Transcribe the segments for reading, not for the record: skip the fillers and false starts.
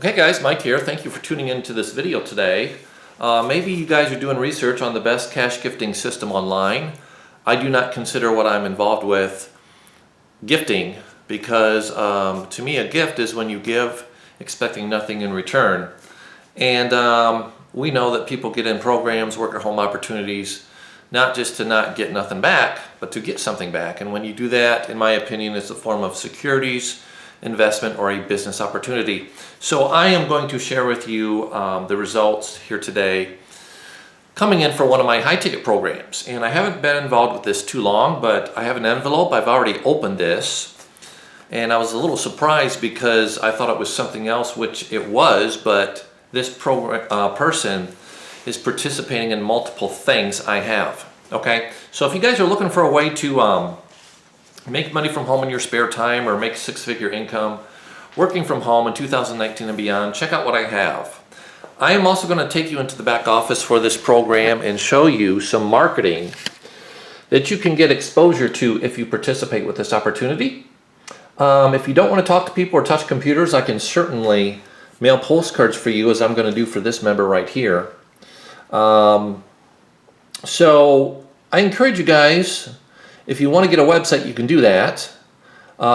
Okay guys, Mike here. Thank you for tuning into this video today. Maybe you guys are doing research on the best cash gifting system online. I do not consider what I'm involved with gifting because to me a gift is when you give expecting nothing in return. And we know that people get in programs, work at home opportunities, not just to not get nothing back, but to get something back. And when you do that, in my opinion, it's a form of securities, investment, or a business opportunity. So I am going to share with you the results here today coming in for one of my high ticket programs. And I haven't been involved with this too long, but I have an envelope. I've already opened this. And I was a little surprised because I thought it was something else, which it was, but this person is participating in multiple things I have. Okay, so if you guys are looking for a way to make money from home in your spare time or make six-figure income working from home in 2019 and beyond, check out what I have. I am also going to take you into the back office for this program and show you some marketing that you can get exposure to if you participate with this opportunity. If you don't want to talk to people or touch computers, I can certainly mail postcards for you, as I'm going to do for this member right here. So I encourage you guys, if you want to get a website, you can do that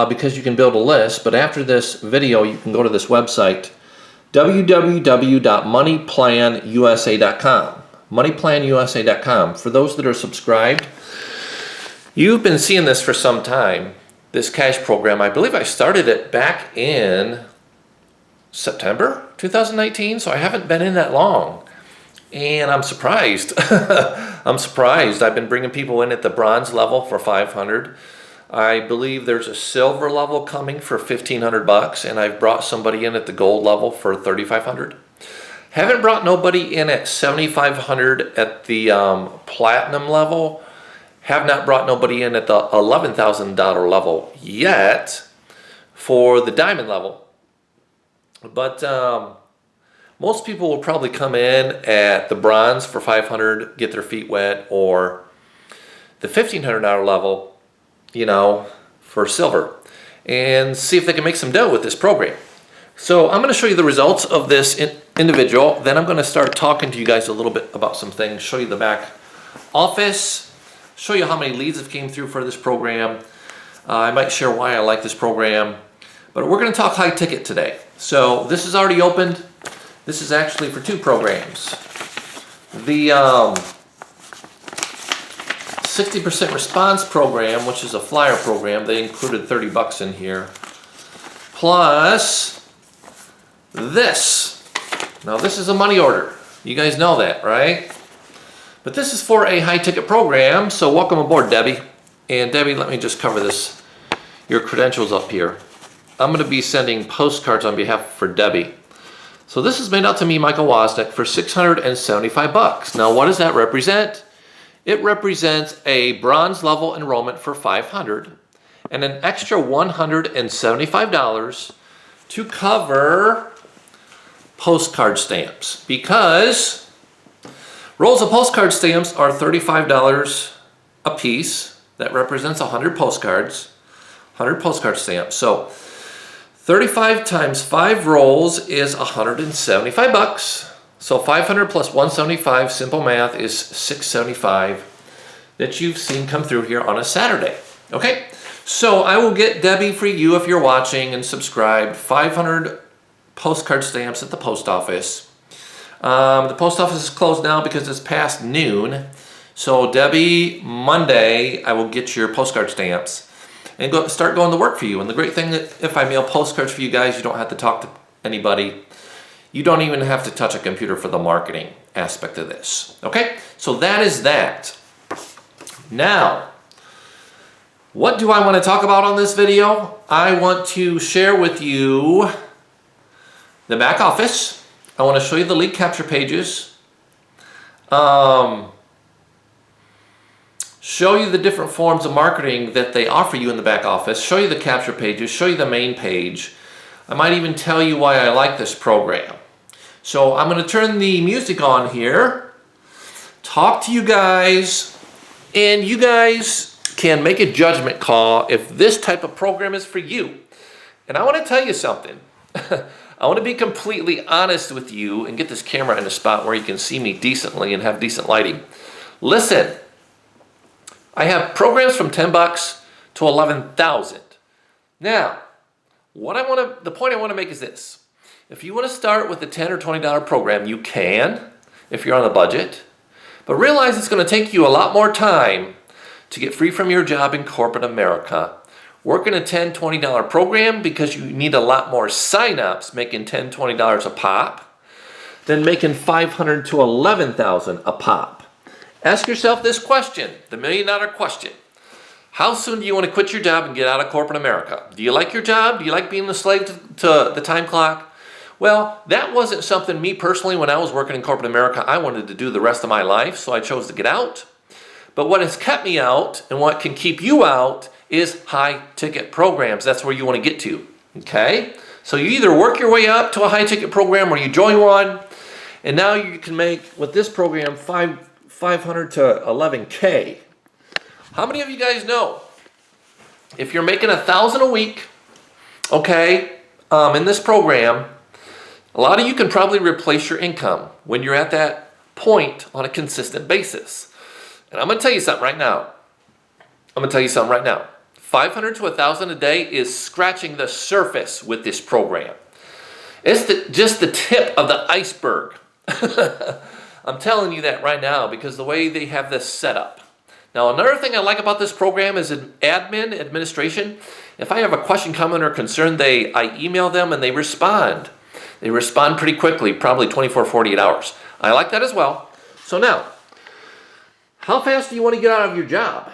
because you can build a list. But after this video, you can go to this website, www.moneyplanusa.com. moneyplanusa.com. For those that are subscribed, you've been seeing this for some time, this cash program. I believe I started it back in September 2019, so I haven't been in that long. And I'm surprised. I'm surprised. I've been bringing people in at the bronze level for $500. I believe there's a silver level coming for $1,500, and I've brought somebody in at the gold level for $3,500. Haven't brought nobody in at $7,500 at the platinum level. Have not brought nobody in at the $11,000 level yet for the diamond level. But most people will probably come in at the bronze for $500, get their feet wet, or the $1,500 level, for silver, and see if they can make some dough with this program. So I'm going to show you the results of this individual. Then I'm going to start talking to you guys a little bit about some things, show you the back office, show you how many leads have came through for this program. I might share why I like this program, but we're going to talk high ticket today. So this is already opened. This is actually for two programs. The 60% response program, which is a flyer program, they included $30 in here. Plus this. Now this is a money order. You guys know that, right? But this is for a high ticket program, so welcome aboard, Debbie. And Debbie, let me just cover this, your credentials up here. I'm going to be sending postcards on behalf for Debbie. So this is made out to me, Michael Wozniak, for $675. Now what does that represent? It represents a bronze level enrollment for $500 and an extra $175 to cover postcard stamps, because rolls of postcard stamps are $35 a piece. That represents 100 postcards, 100 postcard stamps. So 35 times 5 rolls is $175. So 500 plus 175, simple math, is $675 that you've seen come through here on a Saturday. Okay, so I will get Debbie for you, if you're watching and subscribed, 500 postcard stamps at the post office. The post office is closed now because it's past noon. So Debbie, Monday, I will get your postcard stamps and start going to work for you. And the great thing that if I mail postcards for you guys, you don't have to talk to anybody. You don't even have to touch a computer for the marketing aspect of this. Okay, so that is that. Now, what do I want to talk about on this video? I want to share with you the back office. I want to show you the lead capture pages. Show you the different forms of marketing that they offer you in the back office. Show you the capture pages. Show you the main page. I might even tell you why I like this program. So I'm going to turn the music on here, talk to you guys, and you guys can make a judgment call if this type of program is for you. And I want to tell you something. I want to be completely honest with you and get this camera in a spot where you can see me decently and have decent lighting. Listen, I have programs from $10 to 11,000. Now, the point I want to make is this. If you want to start with a $10 or $20 program, you can, if you're on a budget. But realize it's going to take you a lot more time to get free from your job in corporate America. Working a $10, $20 program because you need a lot more sign-ups making $10, $20 a pop than making $500 to $11,000 a pop. Ask yourself this question, the $1 million question. How soon do you want to quit your job and get out of corporate America? Do you like your job? Do you like being the slave to the time clock? Well, that wasn't something me personally when I was working in corporate America I wanted to do the rest of my life, so I chose to get out. But what has kept me out and what can keep you out is high ticket programs. That's where you want to get to, okay? So you either work your way up to a high ticket program or you join one, and now you can make, with this program, 500 to 11K. How many of you guys know if you're making $1,000 a week, okay, in this program, a lot of you can probably replace your income when you're at that point on a consistent basis. And I'm going to tell you something right now. 500 to 1,000 a day is scratching the surface with this program. It's just the tip of the iceberg. I'm telling you that right now because the way they have this set up. Now, another thing I like about this program is administration. If I have a question, comment, or concern, I email them and they respond. They respond pretty quickly, probably 24, 48 hours. I like that as well. So now, how fast do you want to get out of your job?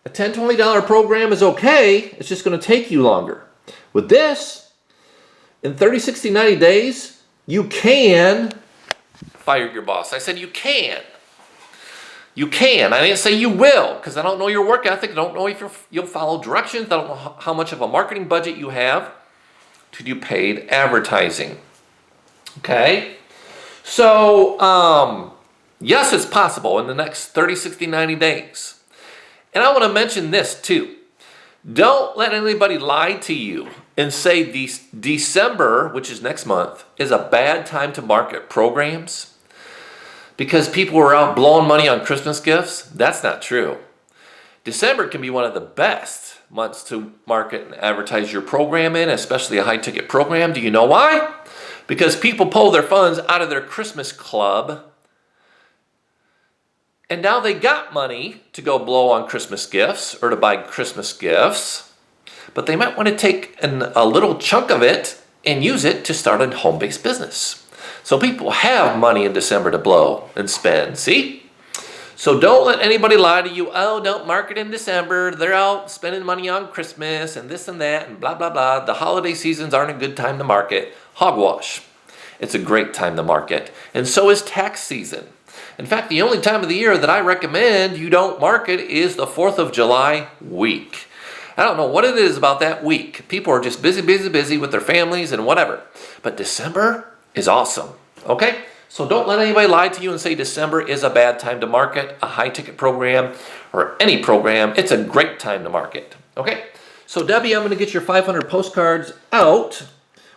A $10, $20 program is okay. It's just going to take you longer. With this, in 30, 60, 90 days, you can fire your boss. I said you can. You can. I didn't say you will, because I don't know your work ethic. I don't know if you'll follow directions. I don't know how much of a marketing budget you have to do paid advertising. Okay? So, yes, it's possible in the next 30, 60, 90 days. And I want to mention this too. Don't let anybody lie to you and say December, which is next month, is a bad time to market programs because people are out blowing money on Christmas gifts. That's not true. December can be one of the best months to market and advertise your program in, especially a high-ticket program. Do you know why? Because people pull their funds out of their Christmas club, and now they got money to go blow on Christmas gifts or to buy Christmas gifts, but they might want to take a little chunk of it and use it to start a home-based business. So people have money in December to blow and spend, see? So don't let anybody lie to you, oh, don't market in December, they're out spending money on Christmas and this and that and blah, blah, blah. The holiday seasons aren't a good time to market. Hogwash. It's a great time to market. And so is tax season. In fact, the only time of the year that I recommend you don't market is the 4th of July week. I don't know what it is about that week. People are just busy, busy, busy with their families and whatever. But December is awesome, okay? So don't let anybody lie to you and say December is a bad time to market a high-ticket program or any program. It's a great time to market, okay? So Debbie, I'm going to get your 500 postcards out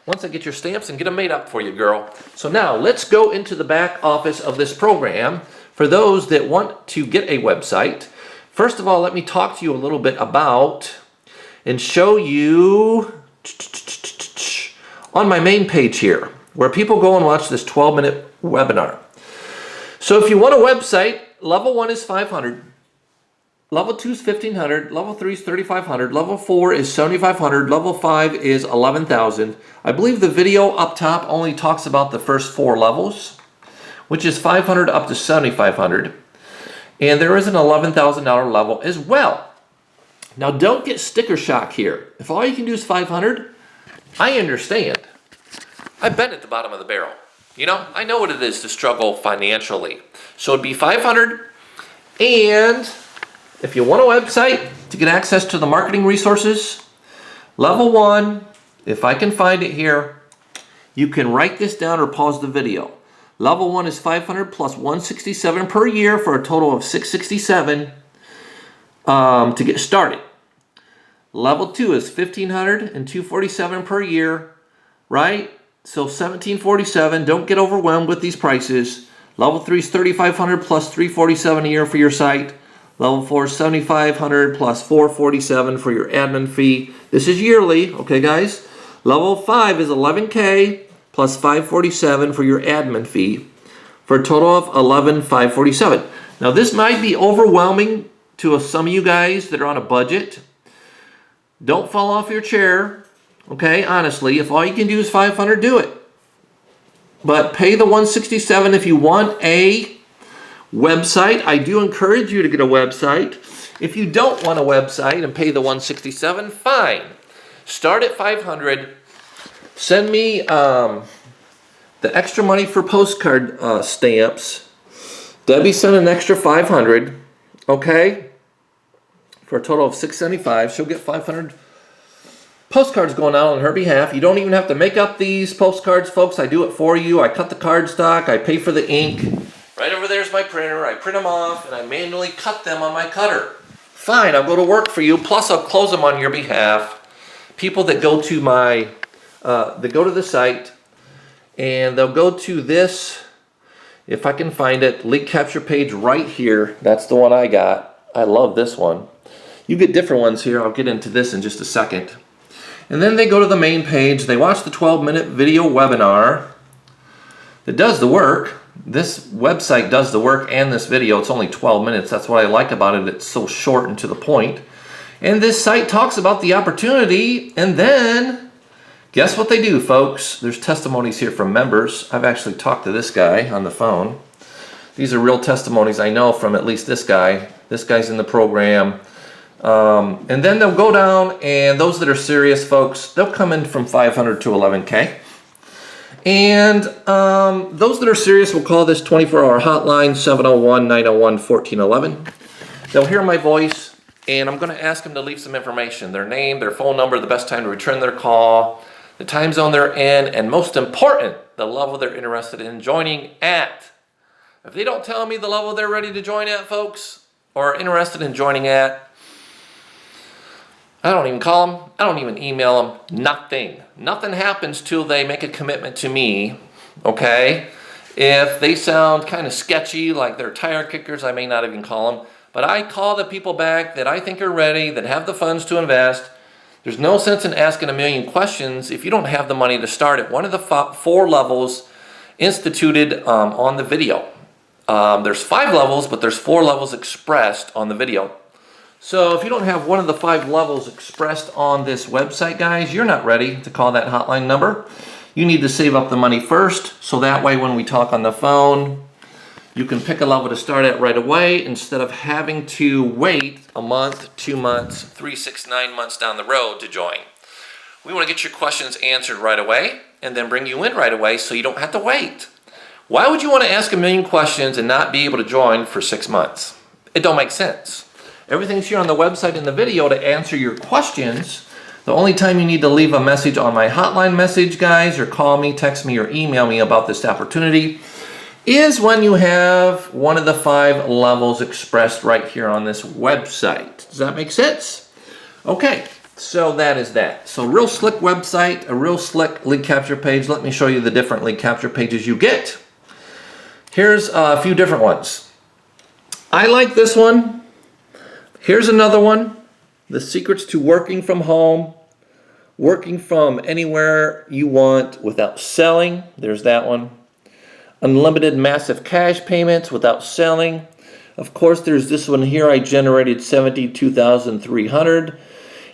once I get your stamps and get them made up for you, girl. So now let's go into the back office of this program for those that want to get a website. First of all, let me talk to you a little bit about and show you on my main page here where people go and watch this 12-minute webinar. So if you want a website, level 1 is 500. Level 2 is 1,500, level 3 is 3,500, level 4 is 7,500, level 5 is 11,000. I believe the video up top only talks about the first 4 levels, which is 500 up to 7,500. And there is an $11,000 level as well. Now don't get sticker shock here. If all you can do is 500, I understand. I've been at the bottom of the barrel. You know, I know what it is to struggle financially. So it'd be 500, and if you want a website to get access to the marketing resources, level 1, if I can find it here, you can write this down or pause the video. Level 1 is 500 plus 167 per year for a total of 667 to get started. Level 2 is 1,500 and 247 per year, right? So $1747. Don't get overwhelmed with these prices. Level 3 is $3,500 plus $347 a year for your site. Level 4 is $7,500 plus $447 for your admin fee. This is yearly, okay guys? Level 5 is $11K plus $547 for your admin fee for a total of $11,547. Now this might be overwhelming to some of you guys that are on a budget. Don't fall off your chair, okay? Honestly, if all you can do is $500, do it. But pay the $167 if you want a website. I do encourage you to get a website. If you don't want a website and pay the $167, fine. Start at $500. Send me the extra money for postcard stamps. Debbie sent an extra $500, okay, for a total of $675. She'll get 500 postcards going out on her behalf. You don't even have to make up these postcards, folks. I do it for you. I cut the cardstock. I pay for the ink. Right over there's my printer. I print them off and I manually cut them on my cutter. Fine, I'll go to work for you. Plus, I'll close them on your behalf. People that go to my, that go to the site and they'll go to this, if I can find it, lead capture page right here. That's the one I got. I love this one. You get different ones here. I'll get into this in just a second. And then they go to the main page. They watch the 12-minute video webinar. It does the work. This website does the work and this video. It's only 12 minutes. That's what I like about it. It's so short and to the point. And this site talks about the opportunity. And then, guess what they do, folks? There's testimonies here from members. I've actually talked to this guy on the phone. These are real testimonies I know from at least this guy. This guy's in the program. And then they'll go down, and those that are serious, folks, they'll come in from 500 to 11K. And those that are serious will call this 24-hour hotline, 701-901-1411. They'll hear my voice, and I'm going to ask them to leave some information, their name, their phone number, the best time to return their call, the time zone they're in, and most important, the level they're interested in joining at. If they don't tell me the level they're ready to join at, folks, or interested in joining at, I don't even call them. I don't even email them. Nothing. Nothing happens till they make a commitment to me, okay? If they sound kind of sketchy, like they're tire kickers, I may not even call them. But I call the people back that I think are ready, that have the funds to invest. There's no sense in asking a million questions if you don't have the money to start at one of the 4 levels instituted on the video. There's 5 levels, but there's 4 levels expressed on the video. So if you don't have one of the 5 levels expressed on this website, guys, you're not ready to call that hotline number. You need to save up the money first, so that way when we talk on the phone, you can pick a level to start at right away instead of having to wait a month, 2 months, 3, 6, 9 months down the road to join. We want to get your questions answered right away and then bring you in right away so you don't have to wait. Why would you want to ask a million questions and not be able to join for 6 months? It don't make sense. Everything's here on the website in the video to answer your questions. The only time you need to leave a message on my hotline message, guys, or call me, text me, or email me about this opportunity is when you have one of the 5 levels expressed right here on this website. Does that make sense? Okay, so that is that. So real slick website, a real slick lead capture page. Let me show you the different lead capture pages you get. Here's a few different ones. I like this one. Here's another one, the secrets to working from home, working from anywhere you want without selling. There's that one. Unlimited massive cash payments without selling. Of course, there's this one here. I generated $72,300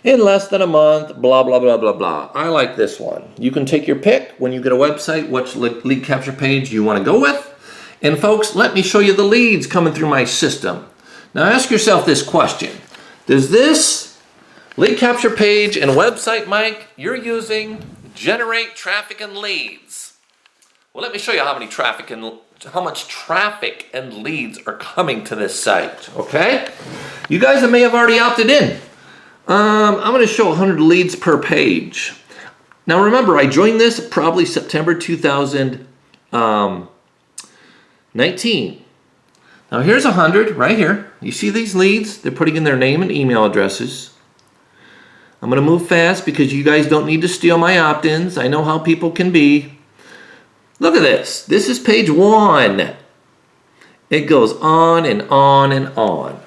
in less than a month, blah, blah, blah, blah, blah. I like this one. You can take your pick when you get a website, which lead capture page you want to go with. And folks, let me show you the leads coming through my system. Now ask yourself this question. Does this lead capture page and website, Mike, you're using generate traffic and leads? Well, let me show you how much traffic and leads are coming to this site, okay? You guys that may have already opted in. I'm going to show 100 leads per page. Now remember, I joined this probably September 2019. Now here's 100 right here. You see these leads? They're putting in their name and email addresses. I'm going to move fast because you guys don't need to steal my opt-ins. I know how people can be. Look at this. This is page 1. It goes on and on and on.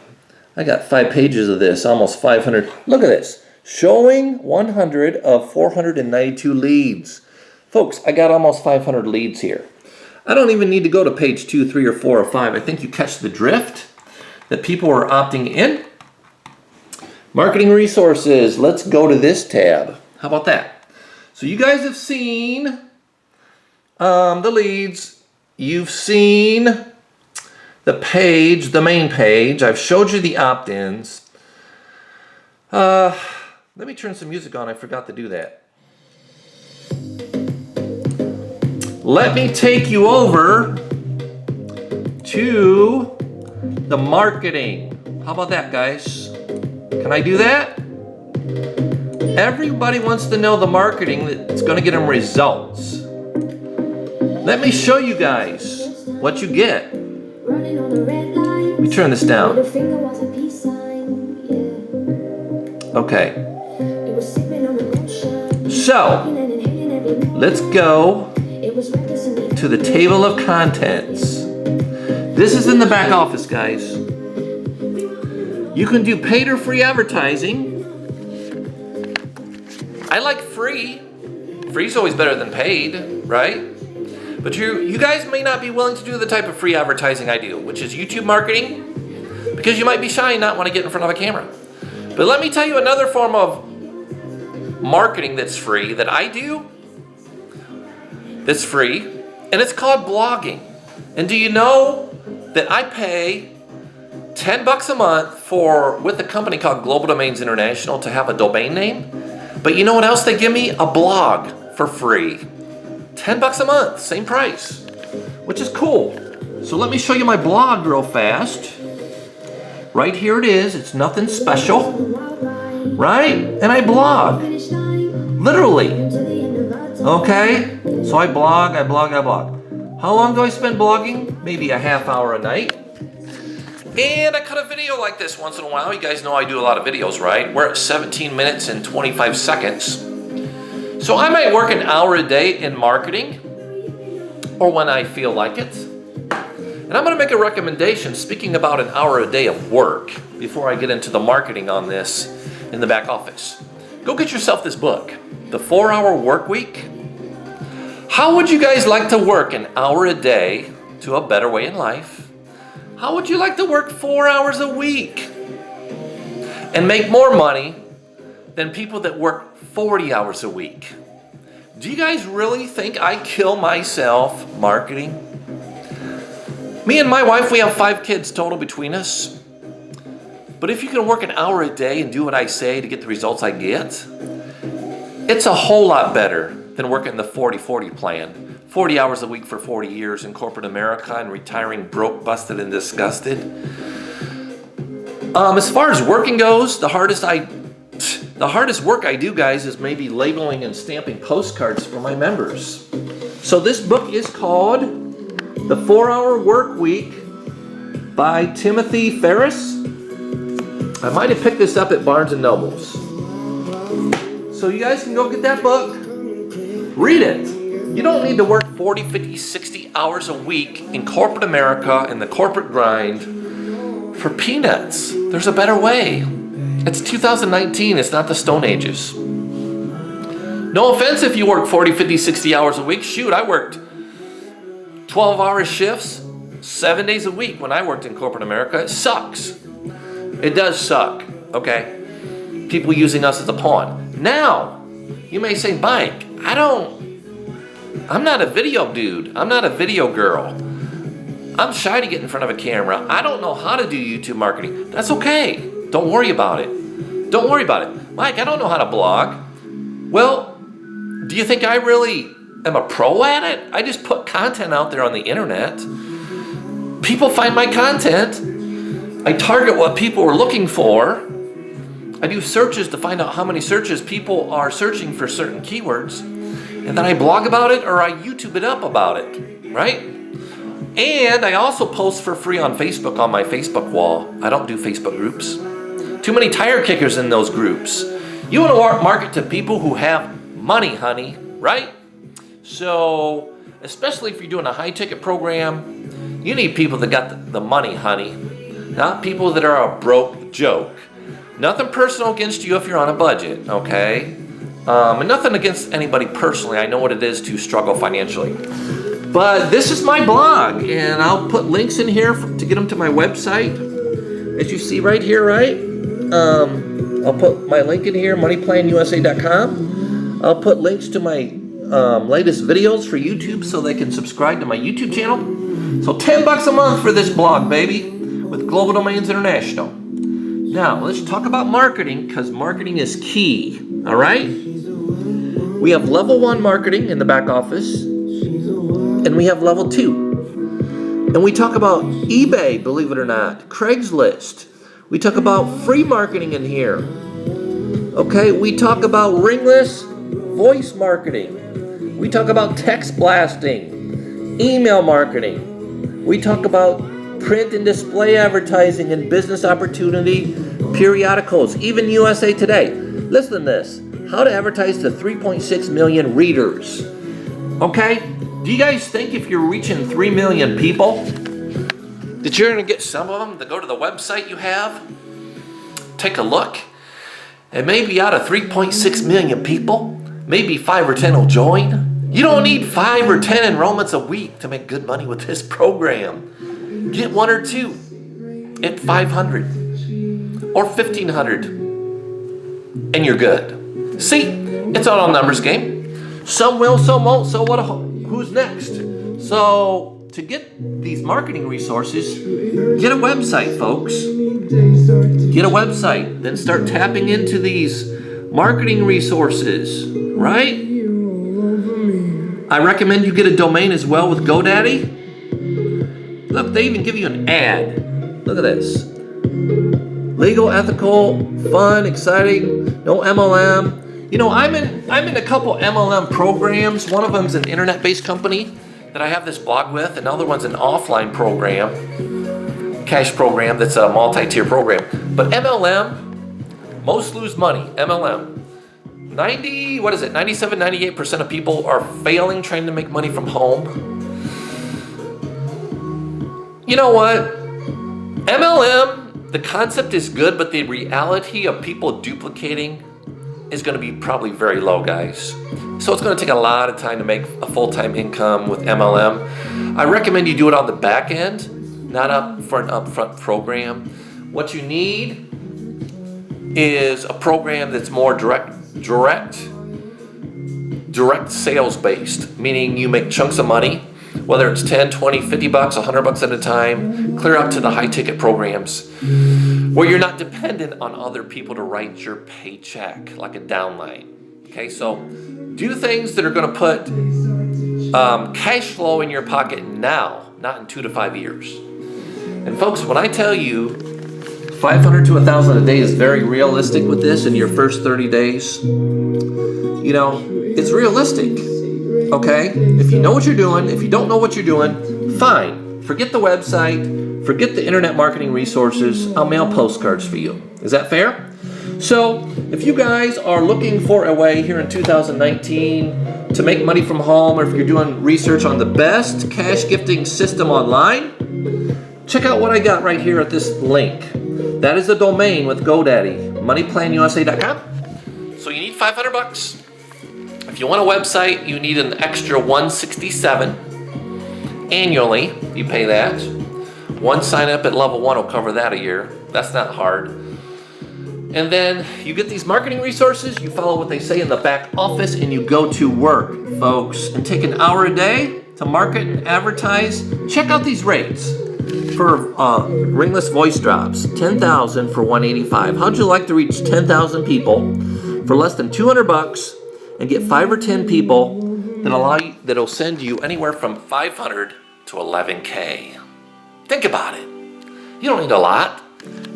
I got 5 pages of this, almost 500. Look at this. Showing 100 of 492 leads. Folks, I got almost 500 leads here. I don't even need to go to page 2, 3, or 4, or 5. I think you catch the drift that people are opting in. Marketing resources. Let's go to this tab. How about that? So you guys have seen the leads. You've seen the page, the main page. I've showed you the opt-ins. Let me turn some music on. I forgot to do that. Let me take you over to the marketing. How about that, guys? Can I do that? Everybody wants to know the marketing that's going to get them results. Let me show you guys what you get. Let me turn this down. Okay. So, let's go to the table of contents. This is in the back office, guys. You can do paid or free advertising. I like free. Free's always better than paid, right? But you guys may not be willing to do the type of free advertising I do, which is YouTube marketing, because you might be shy and not want to get in front of a camera. But let me tell you another form of marketing that's free that I do, that's free, and it's called blogging. And do you know that I pay $10 a month with a company called Global Domains International to have a domain name? But you know what else they give me? A blog for free. $10 a month, same price, which is cool. So let me show you my blog real fast. Right here it is. It's nothing special, right? And I blog, literally. Okay, so I blog. How long do I spend blogging? Maybe a half hour a night. And I cut a video like this once in a while. You guys know I do a lot of videos, right? We're at 17 minutes and 25 seconds. So I might work an hour a day in marketing, or when I feel like it. And I'm going to make a recommendation speaking about an hour a day of work before I get into the marketing on this in the back office. Go get yourself this book, The 4-Hour Workweek. How would you guys like to work an hour a day to a better way in life? How would you like to work 4 hours a week and make more money than people that work 40 hours a week? Do you guys really think I kill myself marketing? Me and my wife, we have 5 kids total between us. But if you can work an hour a day and do what I say to get the results I get, it's a whole lot better than working the 40-40 plan. 40 hours a week for 40 years in corporate America and retiring broke, busted, and disgusted. As far as working goes, the hardest work I do, guys, is maybe labeling and stamping postcards for my members. So this book is called The 4-Hour Workweek by Timothy Ferriss. I might have picked this up at Barnes & Noble's. So you guys can go get that book. Read it. You don't need to work 40, 50, 60 hours a week in corporate America and the corporate grind for peanuts. There's a better way. It's 2019, it's not the Stone Ages. No offense if you work 40, 50, 60 hours a week. Shoot, I worked 12-hour shifts, 7 days a week when I worked in corporate America. It sucks. It does suck, okay? People using us as a pawn. Now, you may say, Mike, I'm not a video dude. I'm not a video girl. I'm shy to get in front of a camera. I don't know how to do YouTube marketing. That's okay. Don't worry about it. Don't worry about it. Mike, I don't know how to blog. Well, do you think I really am a pro at it? I just put content out there on the internet. People find my content. I target what people are looking for. I do searches to find out how many searches people are searching for certain keywords. And then I blog about it or I YouTube it up about it, right? And I also post for free on Facebook on my Facebook wall. I don't do Facebook groups. Too many tire kickers in those groups. You want to market to people who have money, honey, right? So especially if you're doing a high ticket program. You need people that got the money, honey, not people that are a broke joke. Nothing personal against you if you're on a budget, okay? And nothing against anybody personally. I know what it is to struggle financially. But this is my blog, and I'll put links in here to get them to my website. As you see right here, right? I'll put my link in here, moneyplanusa.com. I'll put links to my latest videos for YouTube so they can subscribe to my YouTube channel. So $10 a month for this blog, baby, with Global Domains International. Now, let's talk about marketing, because marketing is key, all right? We have level 1 marketing in the back office, and we have level 2. And we talk about eBay, believe it or not, Craigslist. We talk about free marketing in here. Okay, we talk about ringless voice marketing. We talk about text blasting, email marketing. We talk about print and display advertising and business opportunity periodicals, even USA Today. Listen to this. How to advertise to 3.6 million readers. Okay? Do you guys think if you're reaching 3 million people that you're going to get some of them to go to the website you have, take a look, and maybe out of 3.6 million people, maybe 5 or 10 will join? You don't need 5 or 10 enrollments a week to make good money with this program. Get 1 or 2 at 500 or 1,500 and you're good. See, it's all a numbers game. Some will, some won't, so what? Who's next? So to get these marketing resources, get a website, folks. Get a website, then start tapping into these marketing resources, right? I recommend you get a domain as well with GoDaddy. Look, they even give you an ad. Look at this. Legal, ethical, fun, exciting, no MLM. You know, I'm in a couple MLM programs. One of them's an internet-based company that I have this blog with. Another one's an offline program, cash program that's a multi-tier program. But MLM, most lose money. MLM, 97, 98% of people are failing trying to make money from home. You know what? MLM, the concept is good, but the reality of people duplicating is going to be probably very low, guys. So it's going to take a lot of time to make a full-time income with MLM. I recommend you do it on the back end, not up for an upfront program. What you need is a program that's more direct sales based, meaning you make chunks of money, whether it's 10, 20, 50 bucks, $100 at a time, clear up to the high ticket programs where you're not dependent on other people to write your paycheck like a downline. Okay, so do things that are going to put cash flow in your pocket now, not in 2 to 5 years. And folks, when I tell you 500 to 1,000 a day is very realistic with this in your first 30 days, you know, it's realistic. Okay? If you know what you're doing, if you don't know what you're doing, fine. Forget the website, forget the internet marketing resources. I'll mail postcards for you. Is that fair? So, if you guys are looking for a way here in 2019 to make money from home, or if you're doing research on the best cash gifting system online, check out what I got right here at this link. That is the domain with GoDaddy, moneyplanusa.com. So you need 500 bucks. If you want a website, you need an extra $167 annually. You pay that. One sign up at level 1 will cover that a year. That's not hard. And then you get these marketing resources, you follow what they say in the back office, and you go to work, folks, and take an hour a day to market and advertise. Check out these rates for ringless voice drops. $10,000 for $185. How'd you like to reach 10,000 people for less than 200 bucks and get 5 or 10 people that'll send you anywhere from 500 to 11K? Think about it. You don't need a lot.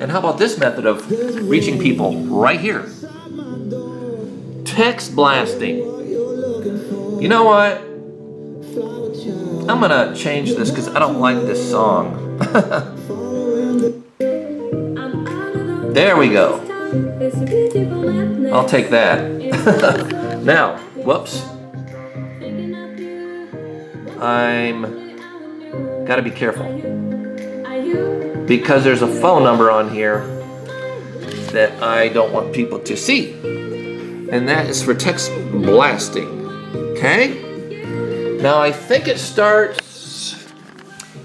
And how about this method of reaching people right here? Text blasting. You know what? I'm gonna change this because I don't like this song. There we go. I'll take that. Now, whoops. I'm gotta be careful because there's a phone number on here that I don't want people to see, and that is for text blasting. Okay? Now I think it starts,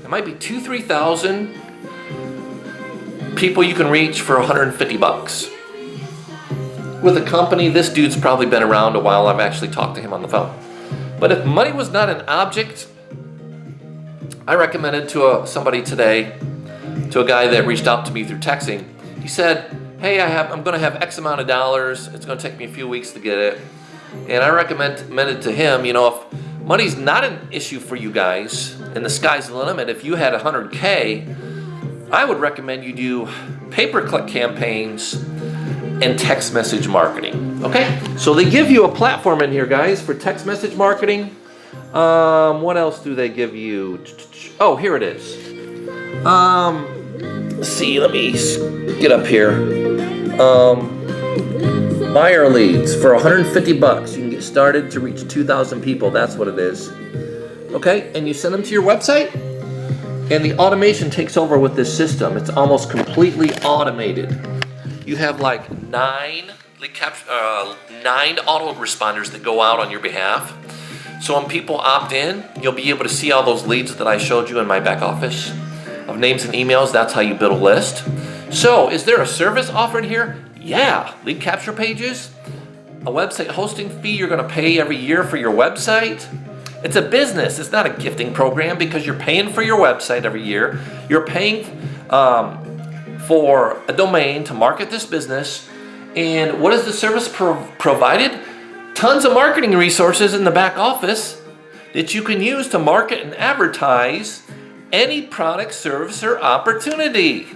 it might be 2,000-3,000 people you can reach for $150. With a company, this dude's probably been around a while. I've actually talked to him on the phone. But if money was not an object, I recommended to somebody today, to a guy that reached out to me through texting. He said, hey, I'm gonna have X amount of dollars. It's gonna take me a few weeks to get it. And I recommended to him, you know, if money's not an issue for you guys and the sky's the limit, if you had 100K, I would recommend you do pay-per-click campaigns and text message marketing. Okay, so they give you a platform in here, guys, for text message marketing. What else do they give you? Oh, here it is. Let's see, let me get up here. Buyer leads for $150. You can get started to reach 2,000 people. That's what it is. Okay, and you send them to your website, and the automation takes over with this system. It's almost completely automated. You have like 9 autoresponders that go out on your behalf. So when people opt in, you'll be able to see all those leads that I showed you in my back office of names and emails. That's how you build a list. So is there a service offered here? Yeah, lead capture pages, a website hosting fee you're gonna pay every year for your website. It's a business, it's not a gifting program because you're paying for your website every year. You're paying for a domain to market this business. And what is the service provided? Tons of marketing resources in the back office that you can use to market and advertise any product, service, or opportunity.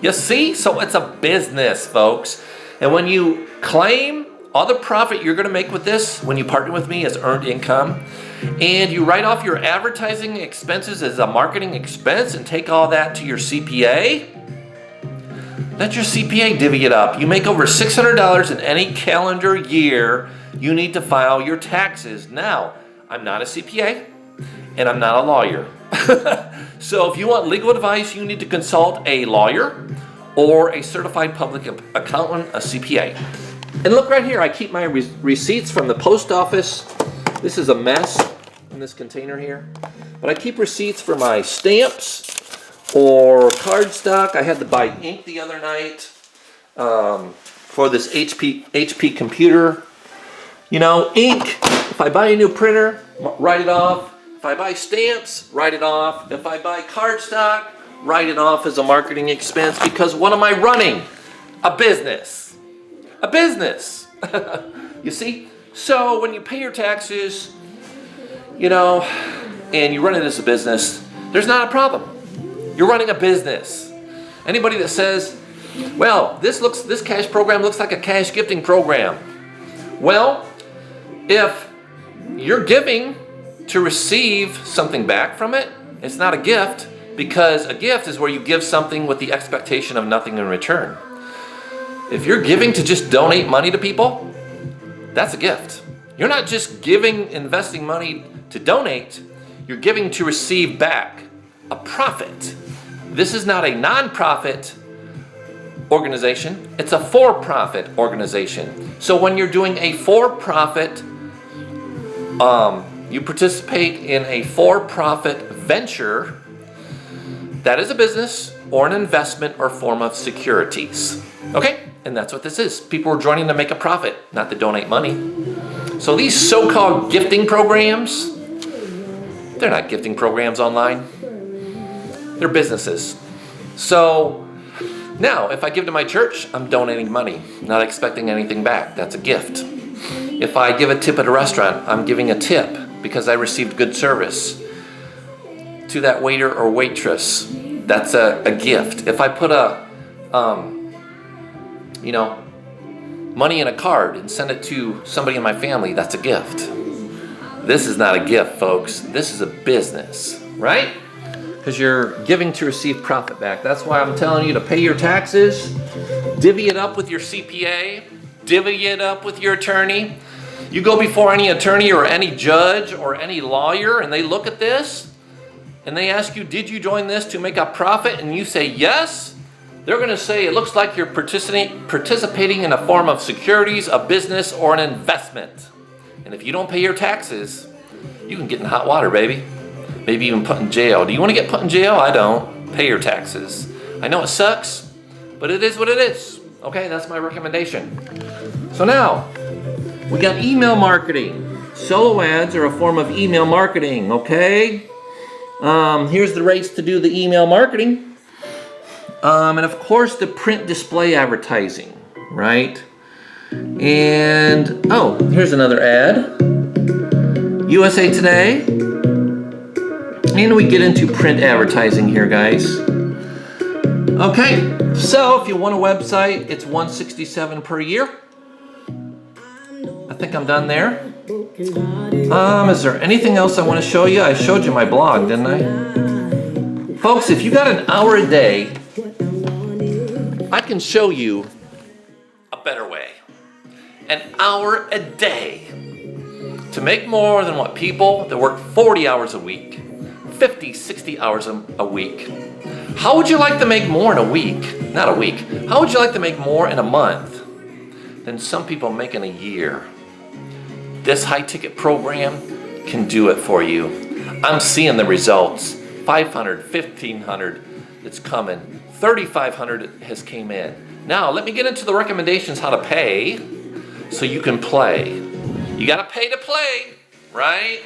You see? So it's a business, folks. And when you claim all the profit you're gonna make with this, when you partner with me as earned income, and you write off your advertising expenses as a marketing expense and take all that to your CPA, let your CPA divvy it up. You make over $600 in any calendar year, you need to file your taxes. Now, I'm not a CPA and I'm not a lawyer. So if you want legal advice, you need to consult a lawyer or a certified public accountant, a CPA. And look right here, I keep my receipts from the post office. This is a mess in this container here. But I keep receipts for my stamps or cardstock. I had to buy ink the other night for this HP computer. You know, ink, if I buy a new printer, write it off. If I buy stamps, write it off. If I buy cardstock, write it off as a marketing expense, because what am I running? A business. A business. You see? So when you pay your taxes, you know, and you run it as a business, there's not a problem. You're running a business. Anybody that says, well, this cash program looks like a cash gifting program. Well, if you're giving to receive something back from it, it's not a gift, because a gift is where you give something with the expectation of nothing in return. If you're giving to just donate money to people, that's a gift. You're not just investing money to donate, you're giving to receive back a profit. This is not a non-profit organization, it's a for-profit organization. So when you're doing a for-profit, you participate in a for-profit venture, that is a business or an investment or form of securities. Okay? And that's what this is. People are joining to make a profit, not to donate money. So these so-called gifting programs, they're not gifting programs online. They're businesses. So now, if I give to my church, I'm donating money, not expecting anything back. That's a gift. If I give a tip at a restaurant, I'm giving a tip because I received good service to that waiter or waitress. That's a gift. If I put money in a card and send it to somebody in my family, that's a gift. This is not a gift, folks. This is a business, right? Because you're giving to receive profit back. That's why I'm telling you to pay your taxes, divvy it up with your CPA, divvy it up with your attorney. You go before any attorney or any judge or any lawyer and they look at this and they ask you, did you join this to make a profit? And you say yes. They're going to say it looks like you're participating in a form of securities, a business, or an investment. And if you don't pay your taxes, you can get in hot water, baby. Maybe even put in jail. Do you want to get put in jail? I don't. Pay your taxes. I know it sucks, but it is what it is. Okay, that's my recommendation. So now, we got email marketing. Solo ads are a form of email marketing, okay? Here's the rates to do the email marketing. And of course, the print display advertising, right? And, oh, here's another ad. USA Today. And we get into print advertising here, guys. Okay, so if you want a website, it's $167 per year. I think I'm done there. Is there anything else I want to show you? I showed you my blog, didn't I? Folks, if you got an hour a day, I can show you a better way. An hour a day to make more than what people that work 40 hours a week, 50, 60 hours a week. How would you like to make more in a week? Not a week. How would you like to make more in a month than some people make in a year? This high-ticket program can do it for you. I'm seeing the results. 500, 1,500, it's coming. 3,500 has came in. Now, let me get into the recommendations how to pay so you can play. You got to pay to play, right?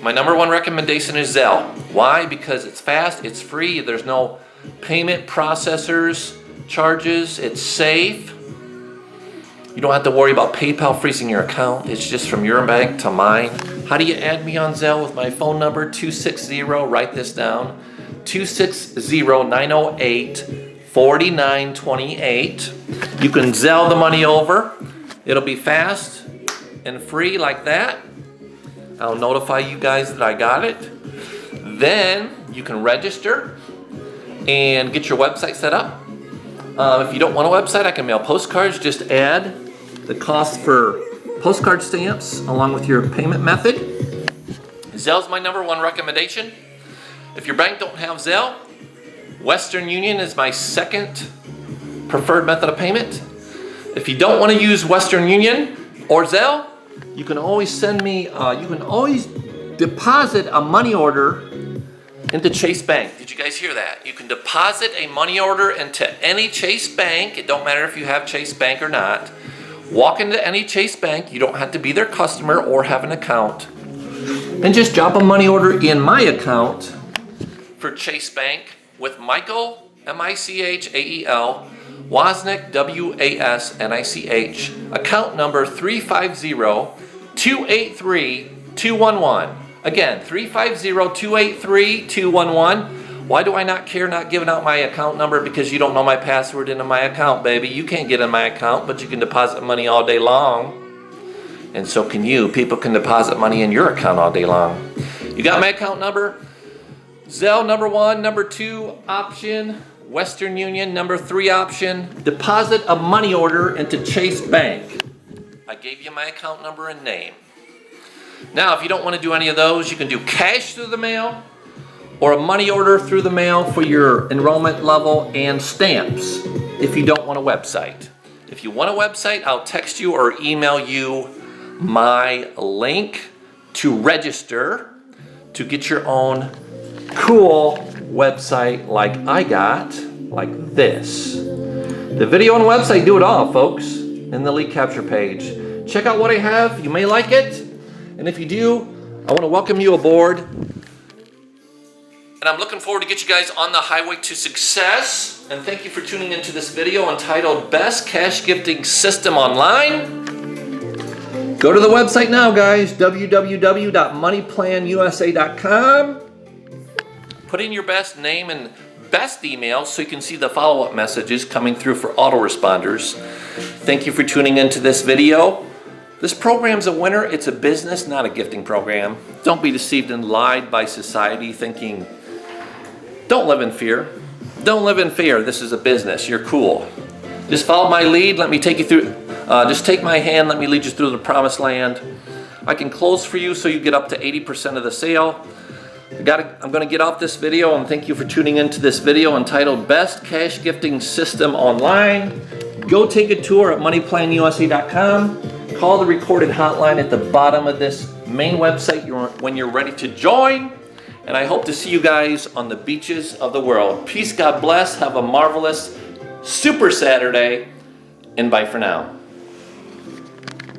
My number one recommendation is Zelle. Why? Because it's fast, it's free, there's no payment processors, charges, it's safe. You don't have to worry about PayPal freezing your account. It's just from your bank to mine. How do you add me on Zelle? With my phone number, 260, write this down, 260-908-4928. You can Zelle the money over. It'll be fast and free like that. I'll notify you guys that I got it. Then you can register and get your website set up. If you don't want a website, I can mail postcards. Just add the cost for postcard stamps along with your payment method. Zelle's my number one recommendation. If your bank don't have Zelle, Western Union is my second preferred method of payment. If you don't want to use Western Union or Zelle, you can always send me, you can always deposit a money order into Chase Bank. Did you guys hear that? You can deposit a money order into any Chase Bank. It don't matter if you have Chase Bank or not. Walk into any Chase Bank. You don't have to be their customer or have an account. And just drop a money order in my account for Chase Bank with Michael, M-I-C-H-A-E-L, Wasnick, W-A-S-N-I-C-H, account number 350-283-211. Again, 350-283-211. Why do I not care not giving out my account number? Because you don't know my password into my account, baby. You can't get in my account, but you can deposit money all day long. And so can you. People can deposit money in your account all day long. You got my account number? Zelle, number one. Number two option, Western Union. Number three option, deposit a money order into Chase Bank. I gave you my account number and name. Now, if you don't want to do any of those, you can do cash through the mail or a money order through the mail for your enrollment level and stamps if you don't want a website. If you want a website, I'll text you or email you my link to register to get your own cool website like I got, like this. The video and website do it all, folks, in the lead capture page. Check out what I have. You may like it. And if you do, I want to welcome you aboard. And I'm looking forward to get you guys on the highway to success. And thank you for tuning into this video entitled Best Cash Gifting System Online. Go to the website now, guys, www.moneyplanusa.com. Put in your best name and best email so you can see the follow-up messages coming through for autoresponders. Thank you for tuning into this video. This program's a winner. It's a business, not a gifting program. Don't be deceived and lied by society thinking, don't live in fear. Don't live in fear. This is a business. You're cool. Just follow my lead. Let me take you through. Just take my hand, let me lead you through the promised land. I can close for you so you get up to 80% of the sale. I'm going to get off this video, and thank you for tuning into this video entitled Best Cash Gifting System Online. Go take a tour at moneyplanusa.com. Call the recorded hotline at the bottom of this main website when you're ready to join. And I hope to see you guys on the beaches of the world. Peace, God bless, have a marvelous Super Saturday, and bye for now.